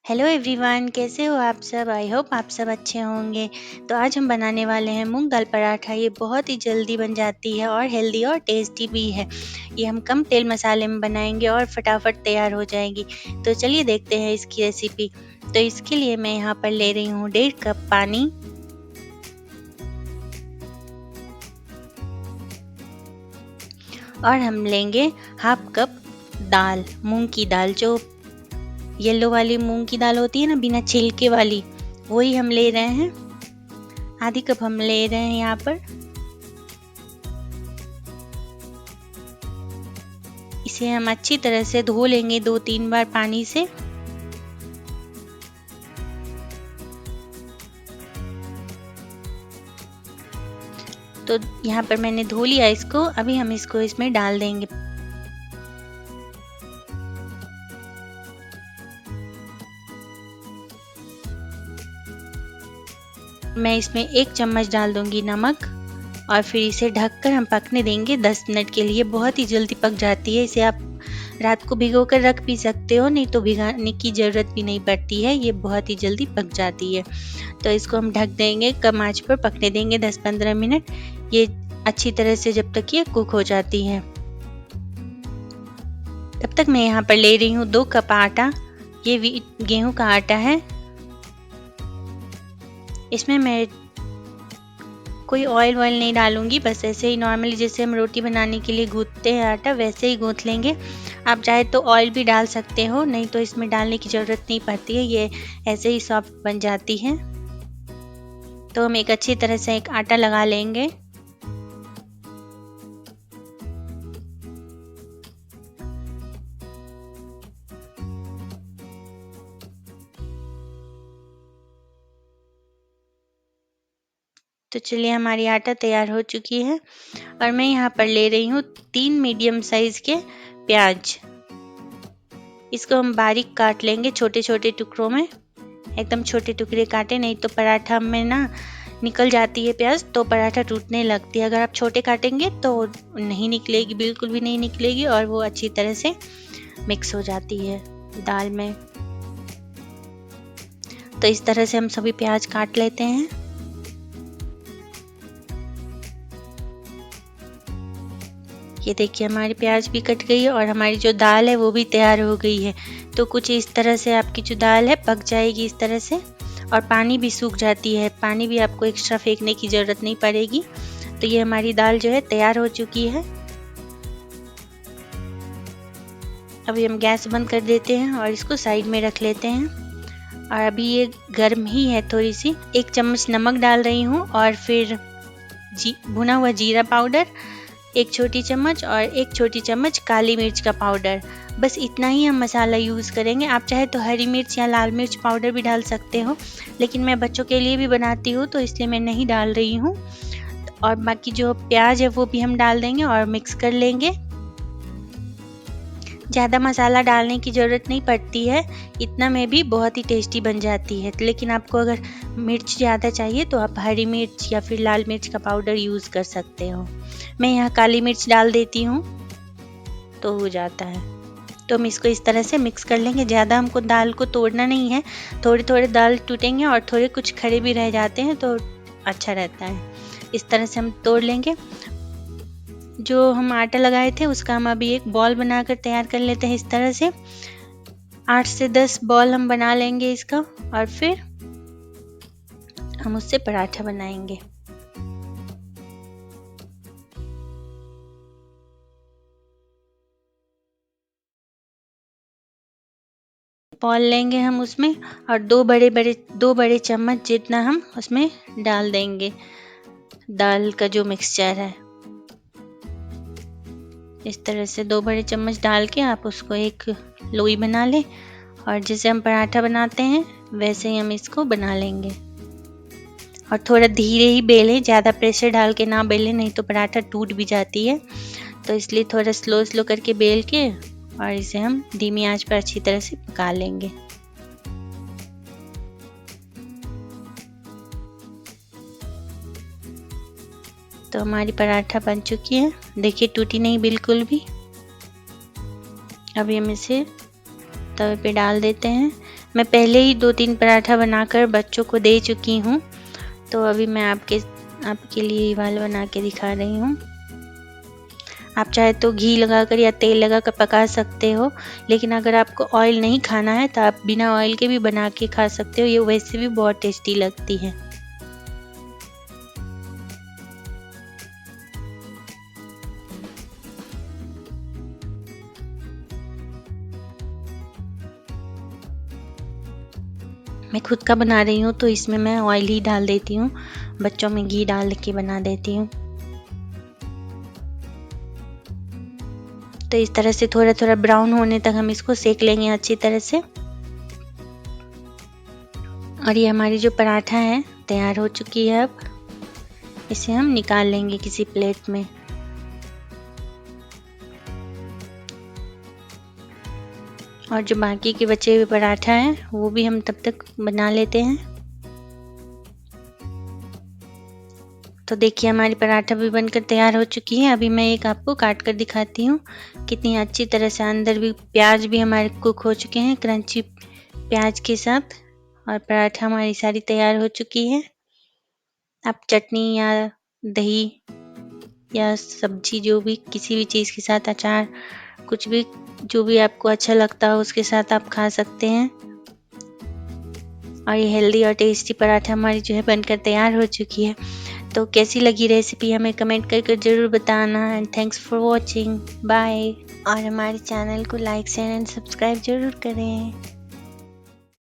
Hello everyone, कैसे हो आप सब। आई होप आप सब अच्छे होंगे। तो आज हम बनाने वाले हैं मूंग दाल पराठा। ये बहुत ही जल्दी बन जाती है और हेल्दी और टेस्टी भी है। ये हम कम तेल मसाले में बनाएंगे और फटाफट तैयार हो जाएगी। तो चलिए देखते हैं इसकी रेसिपी। तो इसके लिए मैं यहाँ पर ले रही हूँ 1.5 कप पानी और हम लेंगे हाफ कप दाल, मूंग की दाल, जो येलो वाली मूंग की दाल होती है ना, बिना छिलके वाली, वही हम ले रहे हैं। आधी कप हम ले रहे हैं यहाँ पर। इसे हम अच्छी तरह से धो लेंगे 2-3 बार पानी से। तो यहाँ पर मैंने धो लिया इसको। अभी हम इसको इसमें डाल देंगे। मैं इसमें 1 चम्मच डाल दूंगी नमक और फिर इसे ढककर हम पकने देंगे 10 मिनट के लिए। बहुत ही जल्दी पक जाती है। इसे आप रात को भिगो कर रख भी सकते हो, नहीं तो भिगाने की ज़रूरत भी नहीं पड़ती है। ये बहुत ही जल्दी पक जाती है। तो इसको हम ढक देंगे, कम आंच पर पकने देंगे 10-15 मिनट। ये अच्छी तरह से जब तक ये कुक हो जाती है। तब तक मैं यहाँ पर ले रही हूँ 2 कप आटा। ये गेहूं का आटा है। इसमें मैं कोई ऑयल नहीं डालूंगी, बस ऐसे ही नॉर्मली जैसे हम रोटी बनाने के लिए गूंथते हैं आटा, वैसे ही गूंथ लेंगे। आप चाहे तो ऑयल भी डाल सकते हो, नहीं तो इसमें डालने की ज़रूरत नहीं पड़ती है। ये ऐसे ही सॉफ्ट बन जाती है। तो हम एक अच्छी तरह से एक आटा लगा लेंगे। तो चलिए, हमारी आटा तैयार हो चुकी है और मैं यहाँ पर ले रही हूँ 3 मीडियम साइज के प्याज। इसको हम बारीक काट लेंगे छोटे छोटे टुकड़ों में। एकदम छोटे टुकड़े काटे, नहीं तो पराठा में ना निकल जाती है प्याज, तो पराठा टूटने लगती है। अगर आप छोटे काटेंगे तो नहीं निकलेगी, बिल्कुल भी नहीं निकलेगी, और वो अच्छी तरह से मिक्स हो जाती है दाल में। तो इस तरह से हम सभी प्याज काट लेते हैं। ये देखिए, हमारी प्याज भी कट गई है और हमारी जो दाल है वो भी तैयार हो गई है। तो कुछ इस तरह से आपकी जो दाल है पक जाएगी इस तरह से, और पानी भी सूख जाती है। पानी भी आपको एक्स्ट्रा फेंकने की ज़रूरत नहीं पड़ेगी। तो ये हमारी दाल जो है तैयार हो चुकी है। अभी हम गैस बंद कर देते हैं और इसको साइड में रख लेते हैं। और अभी ये गर्म ही है थोड़ी सी। 1 चम्मच नमक डाल रही हूँ और फिर भुना हुआ जीरा पाउडर 1 छोटी चम्मच और 1 छोटी चम्मच काली मिर्च का पाउडर। बस इतना ही हम मसाला यूज़ करेंगे। आप चाहे तो हरी मिर्च या लाल मिर्च पाउडर भी डाल सकते हो, लेकिन मैं बच्चों के लिए भी बनाती हूँ तो इसलिए मैं नहीं डाल रही हूँ। और बाकी जो प्याज है वो भी हम डाल देंगे और मिक्स कर लेंगे। ज़्यादा मसाला डालने की ज़रूरत नहीं पड़ती है, इतना में भी बहुत ही टेस्टी बन जाती है। लेकिन आपको अगर मिर्च ज़्यादा चाहिए तो आप हरी मिर्च या फिर लाल मिर्च का पाउडर यूज़ कर सकते हो। मैं यहाँ काली मिर्च डाल देती हूँ तो हो जाता है। तो हम इसको इस तरह से मिक्स कर लेंगे। ज़्यादा हमको दाल को तोड़ना नहीं है, थोड़े थोड़े दाल टूटेंगे और थोड़े कुछ खड़े भी रह जाते हैं तो अच्छा रहता है। इस तरह से हम तोड़ लेंगे। जो हम आटा लगाए थे उसका हम अभी एक बॉल बनाकर तैयार कर लेते हैं। इस तरह से 8 से 10 बॉल हम बना लेंगे इसका, और फिर हम उससे पराठा बनाएंगे। बॉल लेंगे हम उसमें और 2 बड़े चम्मच जितना हम उसमें डाल देंगे दाल का जो मिक्सचर है। इस तरह से 2 बड़े चम्मच डाल के आप उसको एक लोई बना लें, और जैसे हम पराठा बनाते हैं वैसे ही हम इसको बना लेंगे। और थोड़ा धीरे ही बेलें, ज़्यादा प्रेशर डाल के ना बेलें, नहीं तो पराठा टूट भी जाती है। तो इसलिए थोड़ा स्लो करके बेल के और इसे हम धीमी आंच पर अच्छी तरह से पका लेंगे। तो हमारी पराठा बन चुकी है, देखिए टूटी नहीं बिल्कुल भी। अभी हम इसे तवे पे डाल देते हैं। मैं पहले ही 2-3 पराठा बनाकर बच्चों को दे चुकी हूँ, तो अभी मैं आपके लिए ये वाला बना के दिखा रही हूँ। आप चाहे तो घी लगाकर या तेल लगाकर पका सकते हो, लेकिन अगर आपको ऑयल नहीं खाना है तो आप बिना ऑयल के भी बना के खा सकते हो। ये वैसे भी बहुत टेस्टी लगती है। मैं खुद का बना रही हूँ तो इसमें मैं ऑयल ही डाल देती हूँ, बच्चों में घी डाल के बना देती हूँ। तो इस तरह से थोड़ा थोड़ा ब्राउन होने तक हम इसको सेक लेंगे अच्छी तरह से। और ये हमारी जो पराठा है तैयार हो चुकी है। अब इसे हम निकाल लेंगे किसी प्लेट में। और जो बाकी के बचे हुए पराठा हैं वो भी हम तब तक बना लेते हैं। तो देखिए हमारी पराठा भी बनकर तैयार हो चुकी है। अभी मैं एक आपको काट कर दिखाती हूँ कितनी अच्छी तरह से अंदर भी प्याज भी हमारे कुक हो चुके हैं क्रंची प्याज के साथ। और पराठा हमारी सारी तैयार हो चुकी है। आप चटनी या दही या सब्जी जो भी किसी भी चीज़ के साथ, अचार, कुछ भी जो भी आपको अच्छा लगता हो उसके साथ आप खा सकते हैं। और ये हेल्दी और टेस्टी पराठा हमारी जो है बनकर तैयार हो चुकी है। तो कैसी लगी रेसिपी हमें कमेंट करके ज़रूर बताना। And thanks for watching, bye. और हमारे चैनल को लाइक शेयर एंड सब्सक्राइब ज़रूर करें।